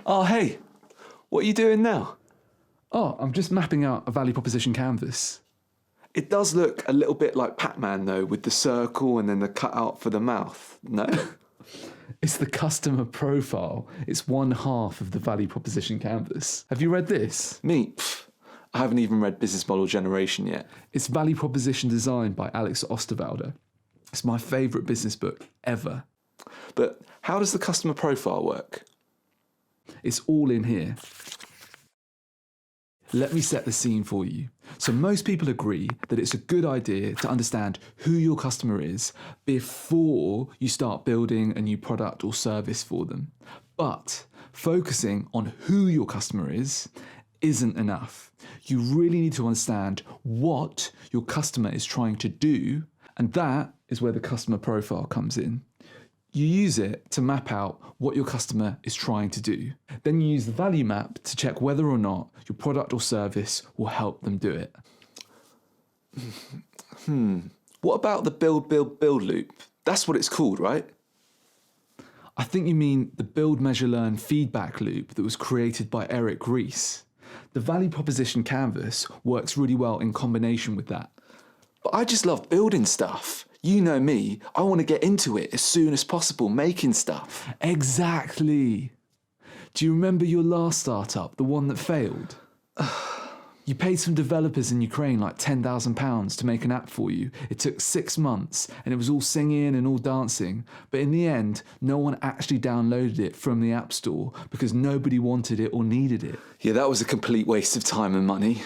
Oh, hey, what are you doing now? Oh, I'm just mapping out a value proposition canvas. It does look a little bit like Pac-Man though, with the circle and then the cutout for the mouth, no? It's the customer profile. It's one half of the value proposition canvas. Have you read this? Me? Pff, I haven't even read Business Model Generation yet. It's Value Proposition Design by Osterwalder. It's my favourite business book ever. But how does the customer profile work? It's all in here. Let me set the scene for you. So most people agree that it's a good idea to understand who your customer is before you start building a new product or service for them. But focusing on who your customer is isn't enough. You really need to understand what your customer is trying to do, and that is where the customer profile comes in. You use it to map out what your customer is trying to do. Then you use the value map to check whether or not your product or service will help them do it. What about the build loop? That's what it's called, right? I think you mean the build, measure, learn feedback loop that was created by Eric Ries. The value proposition canvas works really well in combination with that. But I just love building stuff. You know me, I want to get into it as soon as possible, making stuff. Exactly. Do you remember your last startup, the one that failed? You paid some developers in Ukraine like £10,000 to make an app for you. It took 6 months and it was all singing and all dancing. But in the end, no one actually downloaded it from the App Store because nobody wanted it or needed it. Yeah, that was a complete waste of time and money.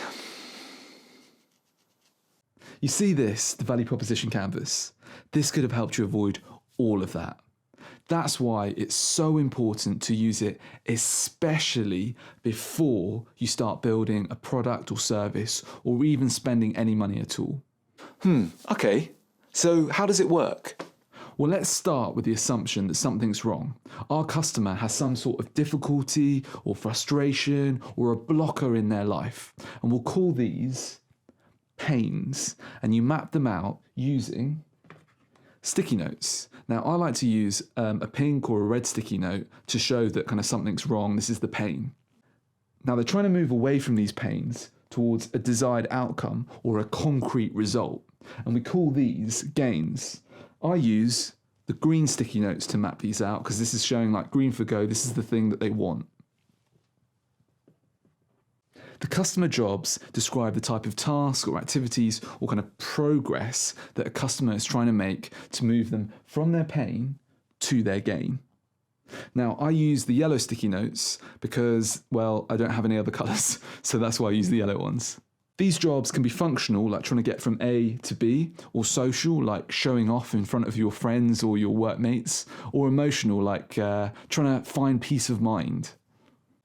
You see this, the value proposition canvas? This could have helped you avoid all of that. That's why it's so important to use it, especially before you start building a product or service or even spending any money at all. Okay. So how does it work? Well, let's start with the assumption that something's wrong. Our customer has some sort of difficulty or frustration or a blocker in their life, and we'll call these pains, and you map them out using sticky notes. Now, I like to use a pink or a red sticky note to show that kind of something's wrong. This is the pain. Now, they're trying to move away from these pains towards a desired outcome or a concrete result, and we call these gains. I use the green sticky notes to map these out because this is showing like green for go. This is the thing that they want. The customer jobs describe the type of tasks or activities or kind of progress that a customer is trying to make to move them from their pain to their gain. Now, I use the yellow sticky notes because, well, I don't have any other colours, so that's why I use the yellow ones. These jobs can be functional, like trying to get from A to B, or social, like showing off in front of your friends or your workmates, or emotional, like trying to find peace of mind.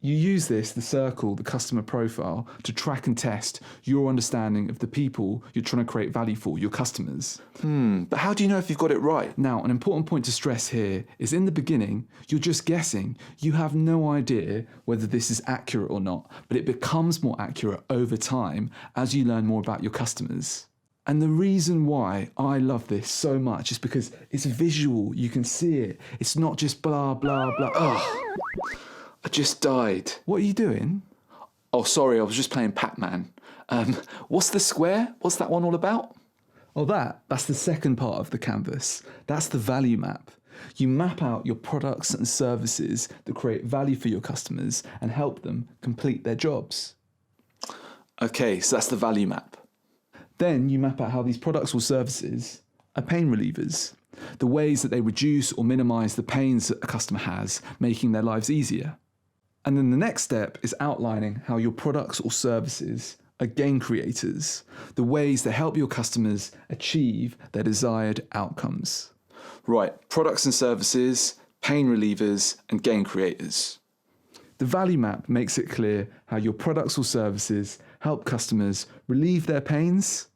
You use this, the circle, the customer profile, to track and test your understanding of the people you're trying to create value for, your customers. But how do you know if you've got it right? Now, an important point to stress here is in the beginning, you're just guessing. You have no idea whether this is accurate or not, but it becomes more accurate over time as you learn more about your customers. And the reason why I love this so much is because it's visual. You can see it. It's not just blah, blah, blah. Ugh. I just died. What are you doing? Oh, sorry, I was just playing Pac-Man. What's the square? What's that one all about? Oh, that's the second part of the canvas. That's the value map. You map out your products and services that create value for your customers and help them complete their jobs. Okay, so that's the value map. Then you map out how these products or services are pain relievers, the ways that they reduce or minimize the pains that a customer has, making their lives easier. And then the next step is outlining how your products or services are gain creators, the ways that help your customers achieve their desired outcomes. Right, products and services, pain relievers, and gain creators. The value map makes it clear how your products or services help customers relieve their pains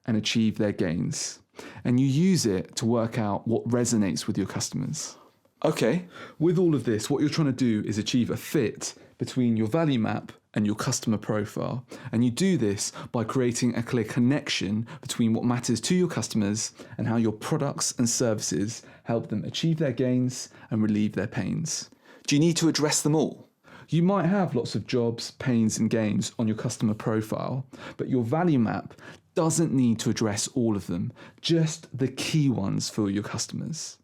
and achieve their gains. And you use it to work out what resonates with your customers. Okay. With all of this, what you're trying to do is achieve a fit between your value map and your customer profile. And you do this by creating a clear connection between what matters to your customers and how your products and services help them achieve their gains and relieve their pains. Do you need to address them all? You might have lots of jobs, pains and gains on your customer profile, but your value map doesn't need to address all of them, just the key ones for your customers.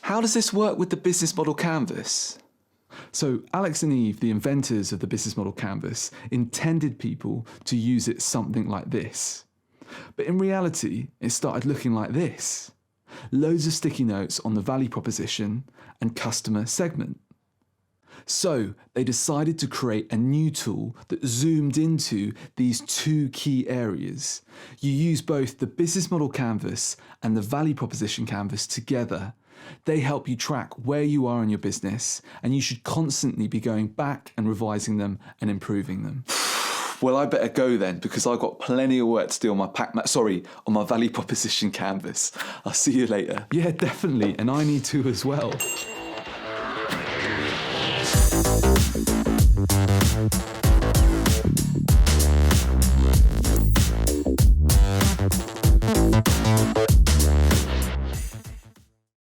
How does this work with the business model canvas? So Alex and Yves, the inventors of the business model canvas, intended people to use it something like this. But in reality, it started looking like this. Loads of sticky notes on the value proposition and customer segment. So they decided to create a new tool that zoomed into these two key areas. You use both the business model canvas and the value proposition canvas together. They help you track where you are in your business, and you should constantly be going back and revising them and improving them. Well, I better go then, because I've got plenty of work to do on my on my value proposition canvas. I'll see you later. Yeah, definitely, and I need to as well.